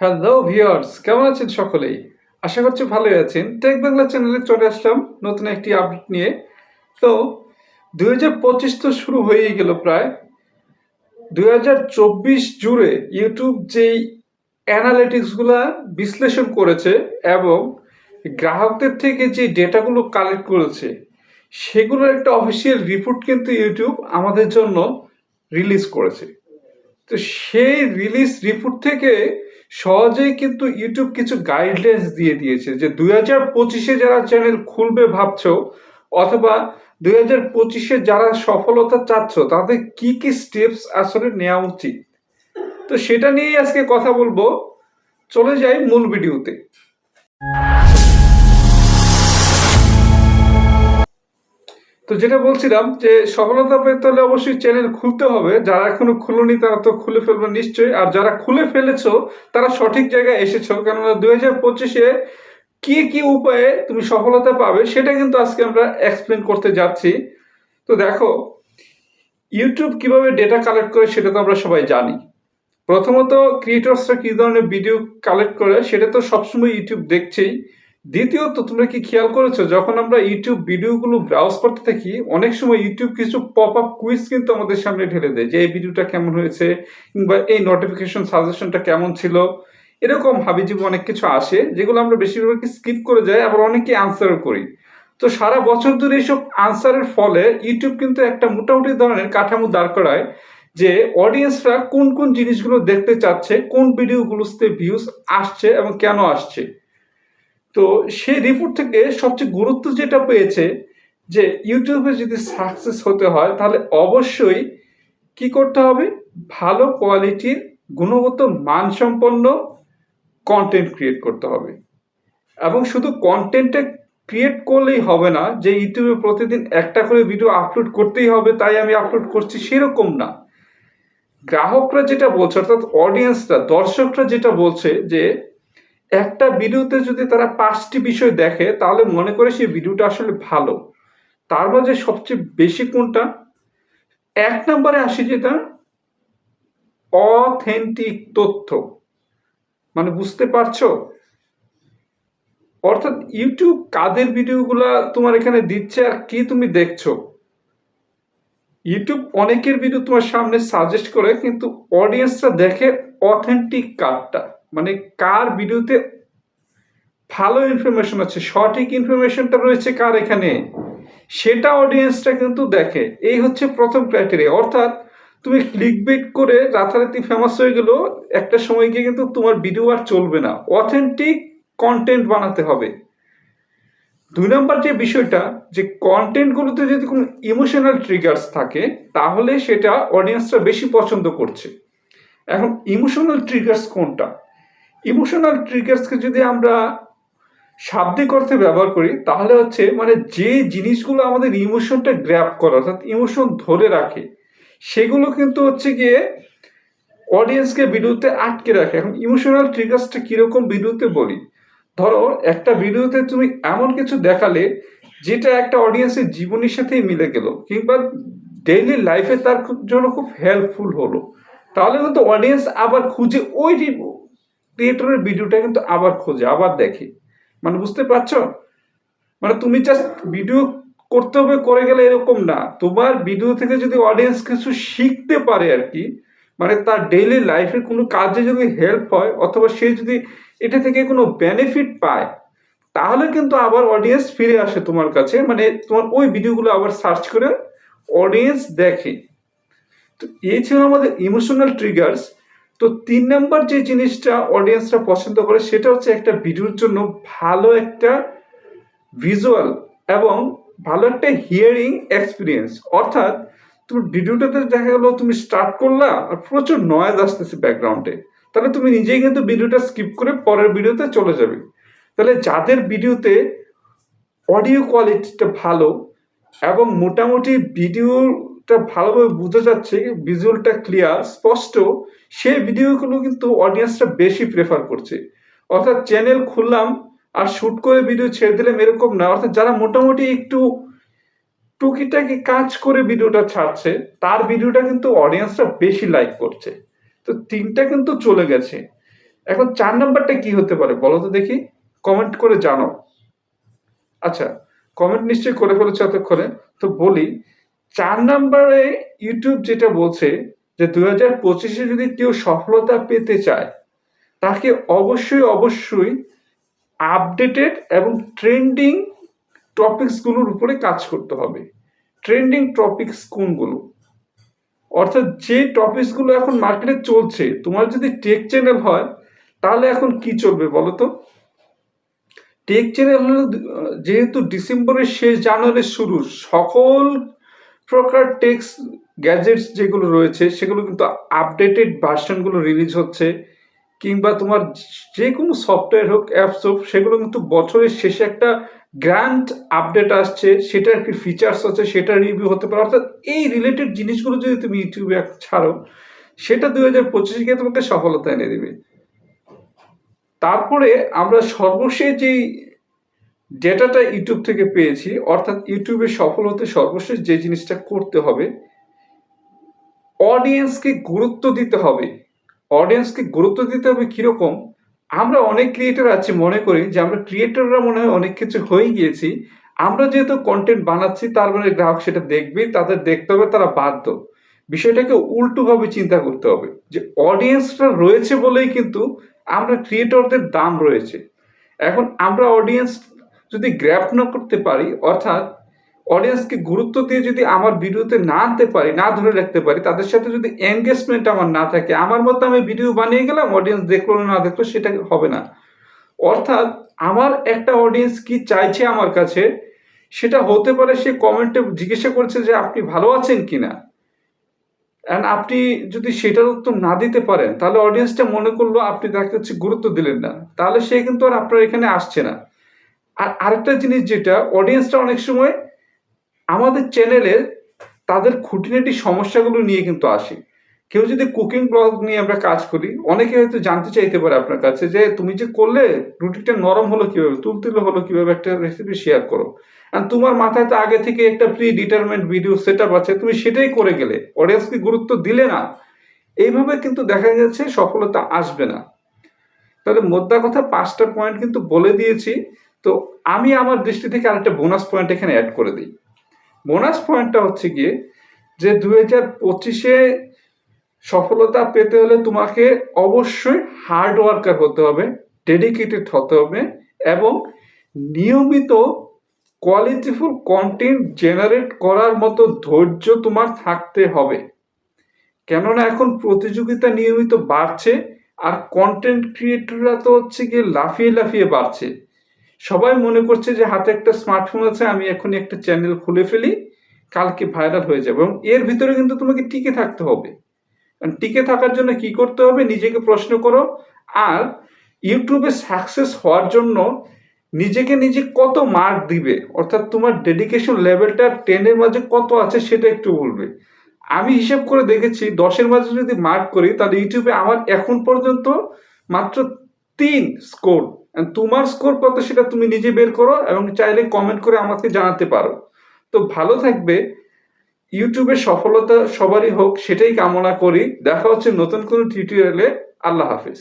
Hello viewers, কেমন আছেন সকলেই? আশা করছি ভালোই আছেন। টেক বাংলা চ্যানেলে চলে আসলাম নতুন একটি আপডেট নিয়ে। তো 2025 তো শুরু হয়েই গেল প্রায়। 2024 জুড়ে ইউটিউব যেই অ্যানালিটিক্সগুলা বিশ্লেষণ করেছে এবং গ্রাহকদের থেকে যে ডেটাগুলো কালেক্ট করেছে সেগুলোর একটা অফিসিয়াল রিপোর্ট কিন্তু ইউটিউব আমাদের জন্য রিলিজ করেছে। তো সেই রিলিজ রিপোর্ট থেকে সহজেই কিন্তু ইউটিউব কিছু গাইডলাইন্স দিয়ে দিয়েছে যে 2025-এ যারা চ্যানেল খুলবে ভাবছো অথবা 2025-এ যারা সফলতা চাচ্ছ তাদের কি কি স্টেপস আসলে নেওয়া উচিত। তো সেটা নিয়েই আজকে কথা বলবো। চলে যাই মূল ভিডিওতে। তো যেটা বলছিলাম যে সফলতা পেতে হলে অবশ্যই চ্যানেল খুলতে হবে। যারা এখনো খুলনি তারা তো খুলে ফেলবে নিশ্চয়ই, আর যারা খুলে ফেলেছো তারা সঠিক জায়গায় এসেছো, কেননা 2025-এ কি কি উপায়ে তুমি সফলতা পাবে সেটা কিন্তু আজকে আমরা এক্সপ্লেন করতে যাচ্ছি। তো দেখো, ইউটিউব কিভাবে ডেটা কালেক্ট করে সেটা তো আমরা সবাই জানি। প্রথমত, ক্রিয়েটরসরা কি ধরনের ভিডিও কালেক্ট করে সেটা তো সবসময় ইউটিউব দেখছেই। দ্বিতীয়ত, তোমরা কি খেয়াল করেছো যখন আমরা ইউটিউব ভিডিওগুলো ব্রাউজ করতে থাকি অনেক সময় ইউটিউব কিছু পপ আপ কুইজ কিন্তু আমাদের সামনে ঢেলে দেয় যে এই ভিডিওটা কেমন হয়েছে, কিংবা এই নোটিফিকেশন সাজেশনটা কেমন ছিল। এরকম হাবিজাবি অনেক কিছু আসে যেগুলো আমরা বেশিরভাগ স্কিপ করে যাই, আবার অনেকে আনসারও করি। তো সারা বছর ধরে এইসব আনসারের ফলে ইউটিউব কিন্তু একটা মোটামুটি ধরনের কাঠামো দাঁড় করায় যে অডিয়েন্সরা কোন কোন জিনিসগুলো দেখতে চাচ্ছে, কোন ভিডিওগুলোতে ভিউজ আসছে এবং কেন আসছে। তো সেই রিপোর্ট থেকে সবচেয়ে গুরুত্ব যেটা পেয়েছে যে ইউটিউবে যদি সাকসেস হতে হয় তাহলে অবশ্যই কি করতে হবে, ভালো কোয়ালিটির গুণগত মানসম্পন্ন কন্টেন্ট ক্রিয়েট করতে হবে। এবং শুধু কন্টেন্টটা ক্রিয়েট করলেই হবে না যে ইউটিউবে প্রতিদিন একটা করে ভিডিও আপলোড করতেই হবে তাই আমি আপলোড করছি, সেরকম না। গ্রাহকরা যেটা বলছে, অর্থাৎ অডিয়েন্সরা, দর্শকরা যেটা বলছে যে একটা ভিডিওতে যদি তারা 5টি বিষয় দেখে তাহলে মনে করে সেই ভিডিওটা আসলে ভালো। তার মাঝে সবচেয়ে বেশি কোনটা? 1 নম্বরে আসে যেটা অথেন্টিক তথ্য। মানে বুঝতে পারছো? অর্থাৎ ইউটিউব কাদের ভিডিওগুলা তোমার এখানে দিচ্ছে আর কি তুমি দেখছো। ইউটিউব অনেকের ভিডিও তোমার সামনে সাজেস্ট করে, কিন্তু অডিয়েন্সরা দেখে অথেন্টিক কারটা, মানে কার ভিডিওতে ভালো ইনফরমেশন আছে, সঠিক ইনফরমেশনটা রয়েছে কার এখানে, সেটা অডিয়েন্সটা কিন্তু দেখে। এই হচ্ছে প্রথম ক্রাইটেরিয়া। অর্থাৎ তুমি ক্লিক বেট করে রাতারাতি ফেমাস হয়ে গেল, একটা সময় গিয়ে কিন্তু তোমার ভিডিও আর চলবে না। অথেন্টিক কন্টেন্ট বানাতে হবে। 2 নম্বর যে বিষয়টা, যে কন্টেন্টগুলোতে যদি কোনো ইমোশনাল ট্রিগার্স থাকে তাহলে সেটা অডিয়েন্সরা বেশি পছন্দ করছে। এখন ইমোশনাল ট্রিগার্স কোনটা? ইমোশনাল ট্রিগার্সকে যদি আমরা শাব্দিক অর্থে ব্যবহার করি তাহলে হচ্ছে মানে যে জিনিসগুলো আমাদের ইমোশনটা গ্র্যাব করে, অর্থাৎ ইমোশন ধরে রাখে, সেগুলো কিন্তু হচ্ছে গিয়ে অডিয়েন্সকে ভিডিওতে আটকে রাখে। এখন ইমোশনাল ট্রিগার্সটা কিরকম ভিডিওতে বলি, ধরো একটা ভিডিওতে তুমি এমন কিছু দেখালে যেটা একটা অডিয়েন্সের জীবনের সাথেই মিলে গেল, কিংবা ডেইলি লাইফে তার জন্য খুব হেল্পফুল হলো, তাহলে কিন্তু অডিয়েন্স আবার খুঁজে ওই ক্রিয়েটরের ভিডিওটা কিন্তু আবার খোঁজে, আবার দেখে। মানে বুঝতে পারছো? মানে তুমি জাস্ট ভিডিও করতে হবে করে গেলে এরকম না, তোমার ভিডিও থেকে যদি অডিয়েন্স কিছু শিখতে পারে আর কি, মানে তার ডেইলি লাইফের কোনো কাজে যদি হেল্প হয় অথবা সে যদি এটা থেকে কোনো বেনিফিট পায় তাহলে কিন্তু আবার অডিয়েন্স ফিরে আসে তোমার কাছে, মানে তোমার ওই ভিডিওগুলো আবার সার্চ করে অডিয়েন্স দেখে। তো এই ছিল আমাদের ইমোশনাল ট্রিগার্স। তো 3 নম্বর যে জিনিসটা অডিয়েন্সরা পছন্দ করে সেটা হচ্ছে একটা ভিডিওর জন্য ভালো একটা ভিজুয়াল এবং ভালো একটা হিয়ারিং এক্সপিরিয়েন্স। অর্থাৎ তুমি ভিডিওটাতে দেখা গেলো তুমি স্টার্ট করলা আর প্রচুর নয়েজ আসতেছে ব্যাকগ্রাউন্ডে, তাহলে তুমি নিজেই কিন্তু ভিডিওটা স্কিপ করে পরের ভিডিওতে চলে যাবে। তাহলে যাদের ভিডিওতে অডিও কোয়ালিটিটা ভালো এবং মোটামুটি ভিডিওটা ভালোভাবে বোঝা যাচ্ছে, ভিজুয়ালটা ক্লিয়ার স্পষ্ট, সেই ভিডিওগুলো কিন্তু অডিয়েন্সটা বেশি প্রেফার করছে। অর্থাৎ চ্যানেল খুললাম আর শুট করে ভিডিও ছেড়ে দিলাম এরকম না, অর্থাৎ যারা মোটামুটি একটু টুকিটাকি কাজ করে ভিডিওটা ছাড়ছে তার ভিডিওটা কিন্তু অডিয়েন্সরা বেশি লাইক করছে। তো 3টা কিন্তু চলে গেছে। এখন 4 নাম্বারটা কি হতে পারে বলো তো দেখি, কমেন্ট করে জানাও। আচ্ছা, কমেন্ট নিশ্চয়ই করে ফেলেছো এতক্ষণে। তো বলি, 4 নাম্বারে ইউটিউব যেটা বলছে যে 2025-এ যদি কেউ সফলতা পেতে চায়, তাকে অবশ্যই আপডেটেড এবং ট্রেন্ডিং টপিকস গুলোর উপরে কাজ করতে হবে। ট্রেন্ডিং টপিকস কোনগুলো? অর্থাৎ যে টপিকস গুলো এখন মার্কেটে চলছে, তোমার যদি টেক চ্যানেল হয় তাহলে এখন কি চলবে বলো তো? টেক চ্যানেল হলো যেহেতু ডিসেম্বরের শেষ, জানুয়ারির শুরু, সকল প্রকার টেক্স গ্যাজেটস যেগুলো রয়েছে সেগুলো কিন্তু আপডেটেড ভার্সনগুলো রিলিজ হচ্ছে, কিংবা তোমার যে কোনো সফটওয়্যার হোক, অ্যাপস হোক, সেগুলো কিন্তু বছরের শেষে একটা গ্র্যান্ড আপডেট আসছে, সেটার কি ফিচার্স আছে সেটা রিভিউ হতে পারে। অর্থাৎ এই রিলেটেড জিনিসগুলো যদি তুমি ইউটিউবে ছাড়ো, সেটা 2025 গিয়ে তোমাকে সফলতা এনে দিবে। তারপরে আমরা সর্বশেষ যেই ডেটাটা ইউটিউব থেকে পেয়েছি, অর্থাৎ ইউটিউবে সফল হতে সর্বশেষ যে জিনিসটা করতে হবে, অডিয়েন্সকে গুরুত্ব দিতে হবে। অডিয়েন্সকে গুরুত্ব দিতে হবে কিরকম? আমরা অনেক ক্রিয়েটর আছি, মনে করি যে আমরা ক্রিয়েটররা মনে হয় অনেক কিছু হয়ে গিয়েছি, আমরা যেহেতু কন্টেন্ট বানাচ্ছি তার মানে গ্রাহক সেটা দেখবেই, তাদের দেখতে হবে, তারা বাধ্য। বিষয়টাকে উল্টোভাবে চিন্তা করতে হবে যে অডিয়েন্সটা রয়েছে বলেই কিন্তু আমরা ক্রিয়েটরদের দাম রয়েছে। এখন আমরা অডিয়েন্স যদি গ্র্যাব না করতে পারি, অর্থাৎ অডিয়েন্সকে গুরুত্ব দিয়ে যদি আমার ভিডিওতে না আনতে পারি, না ধরে রাখতে পারি, তাদের সাথে যদি এনগেজমেন্ট আমার না থাকে, আমার মতো আমি ভিডিও বানিয়ে গেলাম, অডিয়েন্স দেখলো না দেখলো, সেটা হবে না। অর্থাৎ আমার একটা অডিয়েন্স কি চাইছে আমার কাছে, সেটা হতে পারে সে কমেন্টে জিজ্ঞাসা করছে যে আপনি ভালো আছেন কিনা, অ্যান্ড আপনি যদি সেটার উত্তর না দিতে পারেন, তাহলে অডিয়েন্সটা মনে করলো আপনি তাকে হচ্ছে গুরুত্ব দিলেন না, তাহলে সে কিন্তু আর আপনার এখানে আসছে না। আর আরেকটা জিনিস যেটা, অডিয়েন্সটা অনেক সময় আমাদের চ্যানেলের তাদের খুঁটিনাটি সমস্যাগুলো নিয়ে কিন্তু আসে। কেউ যদি কুকিং ব্লগ নিয়ে আমরা কাজ করি, অনেকে হয়তো জানতে চাইতে পারে আপনার কাছে যে তুমি যে করলে রুটিটা নরম হলো কিভাবে, তুলতুলে হলো কিভাবে, একটা রেসিপি শেয়ার করো। আর তোমার মাথায় তো আগে থেকে একটা প্রি ডিটারমেন্ট ভিডিও সেট আপ আছে, তুমি সেটাই করে গেলে, অডিয়েন্সকে গুরুত্ব দিলে না। এইভাবে কিন্তু দেখা যাচ্ছে সফলতা আসবে না। তাহলে মোদ্দা কথা 5টা পয়েন্ট কিন্তু বলে দিয়েছি। তো আমি আমার দৃষ্টি থেকে আরেকটা বোনাস পয়েন্ট এখানে অ্যাড করে দিই। বোনাস পয়েন্টটা হচ্ছে গিয়ে যে 2025-এ সফলতা পেতে হলে তোমাকে অবশ্যই হার্ড ওয়ার্কার হতে হবে, ডেডিকেটেড হতে হবে, এবং নিয়মিত কোয়ালিটিফুল কন্টেন্ট জেনারেট করার মতো ধৈর্য তোমার থাকতে হবে। কেননা এখন প্রতিযোগিতা নিয়মিত বাড়ছে, আর কন্টেন্ট ক্রিয়েটররা তো হচ্ছে গিয়ে লাফিয়ে লাফিয়ে বাড়ছে। সবাই মনে করছে যে হাতে একটা স্মার্টফোন আছে, আমি এখনই একটা চ্যানেল খুলে ফেলি, কালকে ভাইরাল হয়ে যাবে। এবং এর ভিতরে কিন্তু তোমাকে টিকে থাকতে হবে। টিকে থাকার জন্য কি করতে হবে, নিজেকে প্রশ্ন করো। আর ইউটিউবে সাকসেস হওয়ার জন্য নিজেকে নিজে কত মার্ক দিবে, অর্থাৎ তোমার ডেডিকেশন লেভেলটা 10-এর মাঝে কত আছে সেটা একটু বলবে। আমি হিসাব করে দেখেছি 10-এর মাঝে যদি মার্ক করি, তাহলে ইউটিউবে আমার এখন পর্যন্ত মাত্র 3 স্কোর। তোমার স্কোর কত সেটা তুমি নিজে বের করো, এবং চাইলে কমেন্ট করে আমাকে জানাতে পারো। তো ভালো থাকবে। ইউটিউবের সফলতা সবারই হোক, সেটাই কামনা করি। দেখা হচ্ছে নতুন কোনো টিউটোরিয়ালে। আল্লাহ হাফিজ।